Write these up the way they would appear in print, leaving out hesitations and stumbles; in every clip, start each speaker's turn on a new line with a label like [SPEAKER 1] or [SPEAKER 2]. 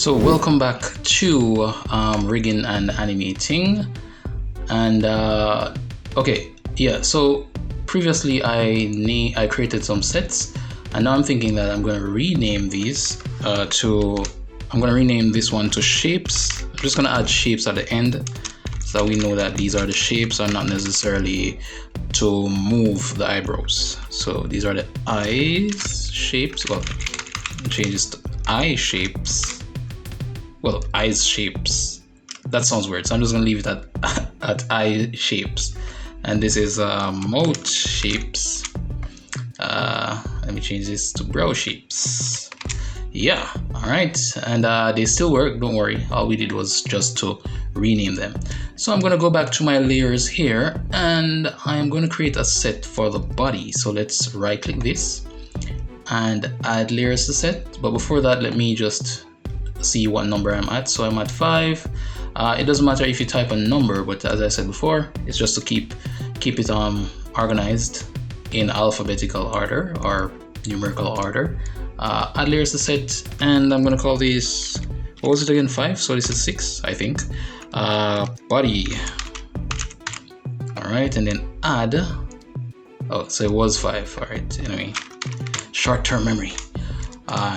[SPEAKER 1] So welcome back to rigging and animating. And okay, yeah, so previously I created some sets, and now I'm thinking that I'm going to rename these I'm going to rename this one to shapes. I'm just going to add shapes at the end so that we know that these are the shapes and not necessarily to move the eyebrows. So these are the eyes shapes. Well, change this to eye shapes. Well, eyes shapes. That sounds weird, so I'm just gonna leave it at eye shapes. And this is mouth shapes. Let me change this to brow shapes. Yeah, all right, and they still work. Don't worry. All we did was just to rename them. So I'm gonna go back to my layers here, and I'm gonna create a set for the body. So let's right-click this and add layers to set. But before that, let me just see what number I'm at. So I'm at 5. It doesn't matter if you type a number, but as I said before, it's just to keep it organized in alphabetical order or numerical order. Add layers to set, and I'm gonna call these, what was it again, 5? So this is 6, I think. Body. All right, and then add. Oh, so it was 5. All right. Anyway, short-term memory.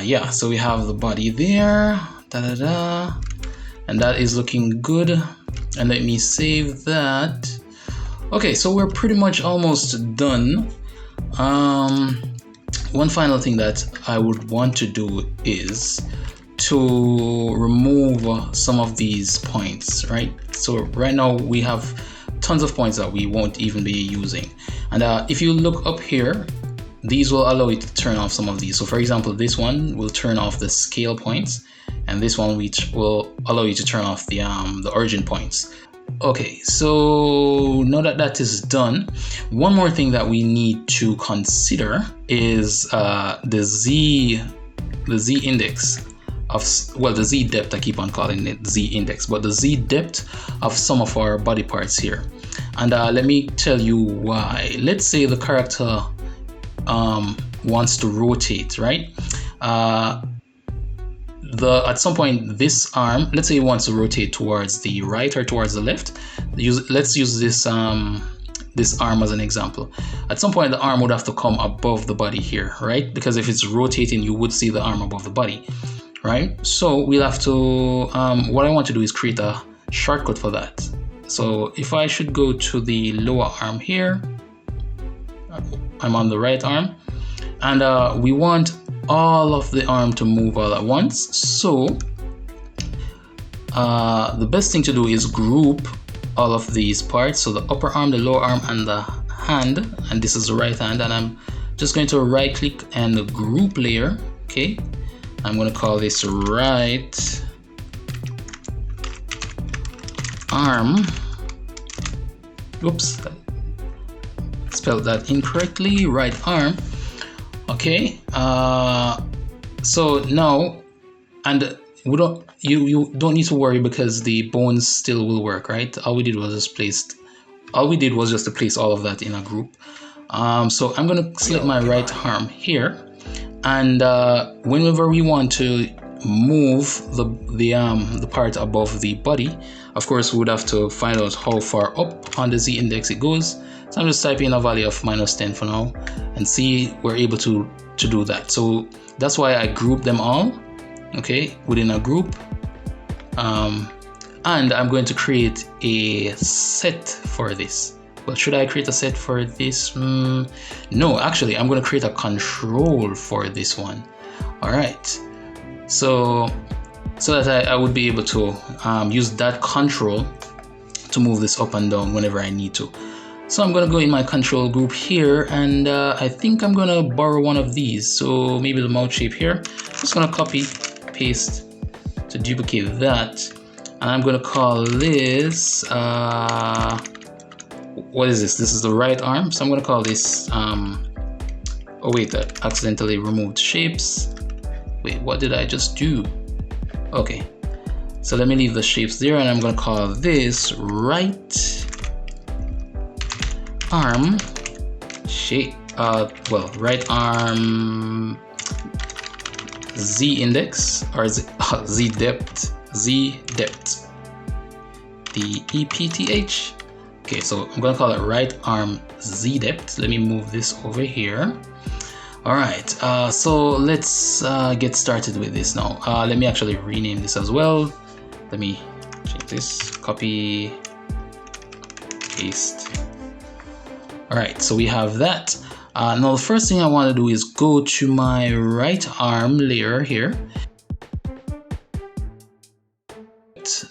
[SPEAKER 1] Yeah, so we have the body there, and that is looking good. And let me save that. Okay, so we're pretty much almost done. One final thing that I would want to do is to remove some of these points, right? So right now we have tons of points that we won't even be using. And if you look up here, these will allow you to turn off some of these. So for example, this one will turn off the scale points, and this one which will allow you to turn off the origin points. Okay, so now that that is done, one more thing that we need to consider is the z index of, well, the z depth. I keep on calling it z index, but the z depth of some of our body parts here. And let me tell you why. Let's say the character wants to rotate, right? At some point, this arm, let's say it wants to rotate towards the right or towards the left. Let's use this this arm as an example. At some point, the arm would have to come above the body here, right? Because if it's rotating, you would see the arm above the body, right? So we'll have to, what I want to do is create a shortcut for that. So if I should go to the lower arm here, I'm on the right arm, and we want all of the arm to move all at once. So the best thing to do is group all of these parts. So the upper arm, the lower arm, and the hand, and this is the right hand, and I'm just going to right click and the group layer. Okay, I'm going to call this right arm. Oops, spelled that incorrectly. Right arm. Okay, so now, and we don't, you don't need to worry because the bones still will work, right? All we did was just to place all of that in a group. So I'm gonna select my right arm here, and whenever we want to move the part above the body, of course we would have to find out how far up on the z index it goes. So I'm just typing a value of -10 for now, and see we're able to do that. So that's why I group them all, okay, within a group. And I'm going to create a set for this. But should I create a set for this? No, actually, I'm going to create a control for this one. All right. So that I would be able to use that control to move this up and down whenever I need to. So I'm going to go in my control group here, and I think I'm going to borrow one of these. So maybe the mouth shape here. Just going to copy, paste to duplicate that. And I'm going to call this, what is this? This is the right arm. So I'm going to call this, oh wait, I accidentally removed shapes. Wait, what did I just do? Okay. So let me leave the shapes there, and I'm going to call this right arm shape. Well, right arm Z index or Z depth, DEPTH. Okay, so I'm gonna call it right arm Z depth. Let me move this over here. All right, so let's get started with this now. Let me actually rename this as well. Let me change this, copy, paste. All right, so we have that. Now the first thing I want to do is go to my right arm layer here.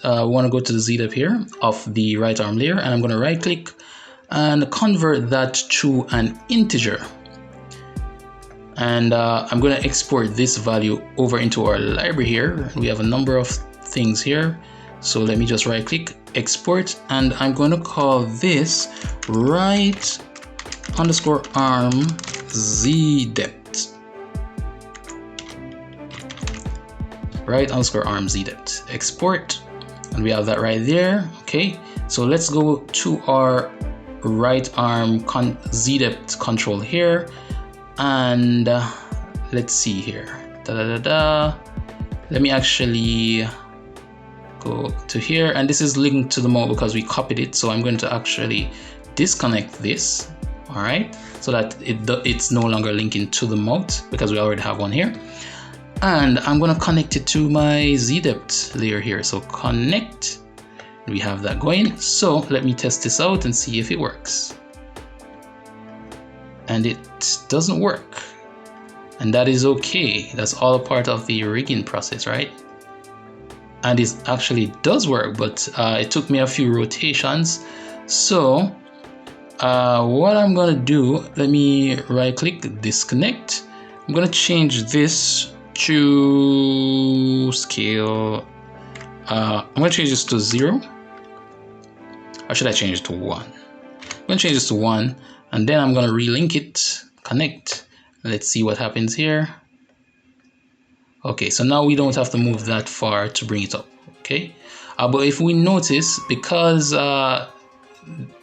[SPEAKER 1] I want to go to the Z depth here of the right arm layer, and I'm going to right click and convert that to an integer. And I'm going to export this value over into our library here. We have a number of things here. So let me just right click, export, and I'm going to call this right underscore arm Z depth. Right underscore arm Z depth. Export. And we have that right there. Okay, so let's go to our right arm Z depth control here, and let's see here. Let me actually go to here, and this is linked to the mode because we copied it. So I'm going to actually disconnect this. All right, so that it's no longer linking to the mode because we already have one here. And I'm going to connect it to my Z depth layer here. So connect, we have that going. So let me test this out and see if it works. And it doesn't work. And that is okay. That's all a part of the rigging process, right? And it actually does work, but it took me a few rotations. So what I'm going to do, let me right click, disconnect. I'm going to change this to scale. I'm going to change this to 0. Or should I change it to 1? I'm going to change this to 1, and then I'm going to relink it, connect. Let's see what happens here. Okay, so now we don't have to move that far to bring it up. Okay, but if we notice, because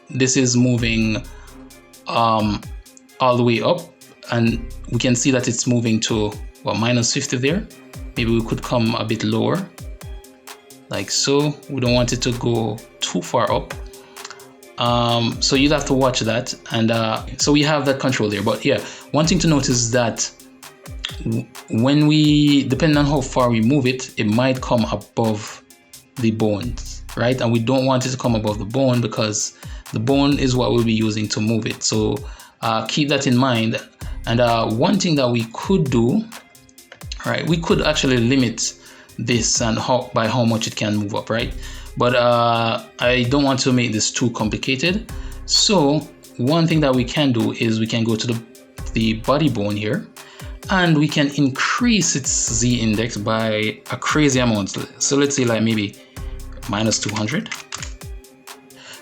[SPEAKER 1] this is moving all the way up, and we can see that it's moving to minus 50 there. Maybe we could come a bit lower, like so. We don't want it to go too far up. So you'd have to watch that. And so we have that control there. But yeah, one thing to notice is that when we, depending on how far we move it, it might come above the bones, right? And we don't want it to come above the bone because the bone is what we'll be using to move it. So keep that in mind. And one thing that we could do, right, we could actually limit this and by how much it can move up, right? But I don't want to make this too complicated. So one thing that we can do is we can go to the body bone here, and we can increase its Z index by a crazy amount. So let's say like maybe minus 200.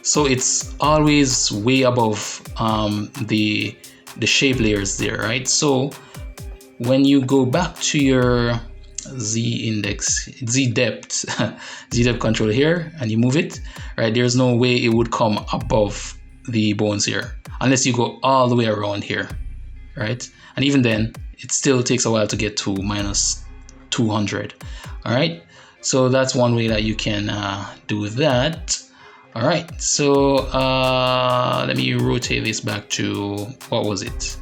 [SPEAKER 1] So it's always way above the shape layers there, right? So when you go back to your Z index, Z depth, Z depth control here, and you move it, right? There's no way it would come above the bones here, unless you go all the way around here, right? And even then, it still takes a while to get to minus 200. All right, so that's one way that you can do that. All right, so let me rotate this back to, what was it,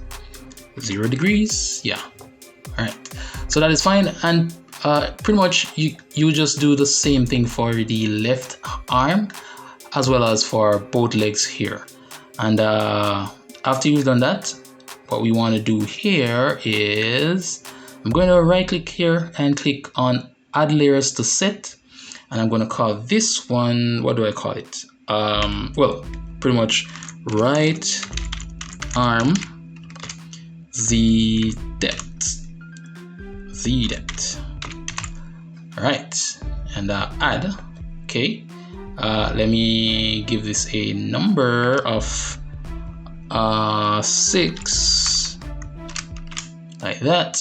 [SPEAKER 1] 0 degrees? Yeah. All right, so that is fine. And pretty much you just do the same thing for the left arm as well as for both legs here. And after you've done that, what we want to do here is I'm going to right click here and click on add layers to set, and I'm going to call this one, what do I call it? Well, pretty much right arm Z depth. All right, and add. Okay, let me give this a number of 6, like that.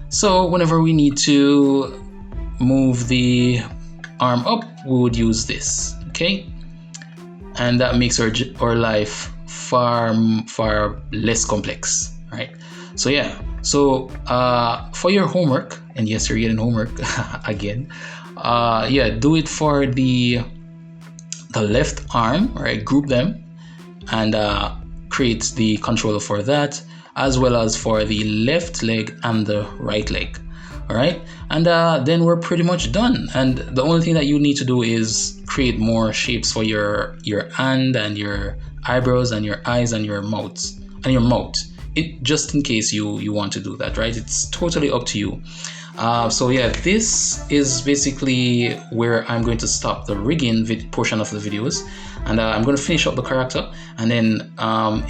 [SPEAKER 1] So whenever we need to move the arm up, we would use this. Okay, and that makes our life far less complex, right? So yeah, so for your homework, and yes, you're getting homework again. Yeah, do it for the left arm, right? Group them and create the controller for that, as well as for the left leg and the right leg. All right, and then we're pretty much done. And the only thing that you need to do is create more shapes for your hand and your eyebrows and your eyes and your mouth. It just in case you want to do that, right? It's totally up to you. So yeah, this is basically where I'm going to stop the rigging portion of the videos, and I'm going to finish up the character, and then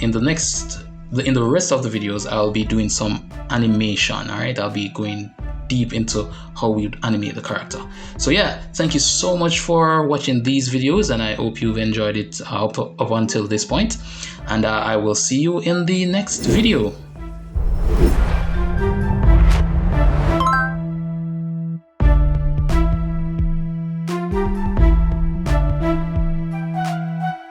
[SPEAKER 1] in the rest of the videos I'll be doing some animation. All right, I'll be going deep into how we would animate the character. So yeah, thank you so much for watching these videos, and I hope you've enjoyed it up until this point, and I will see you in the next video.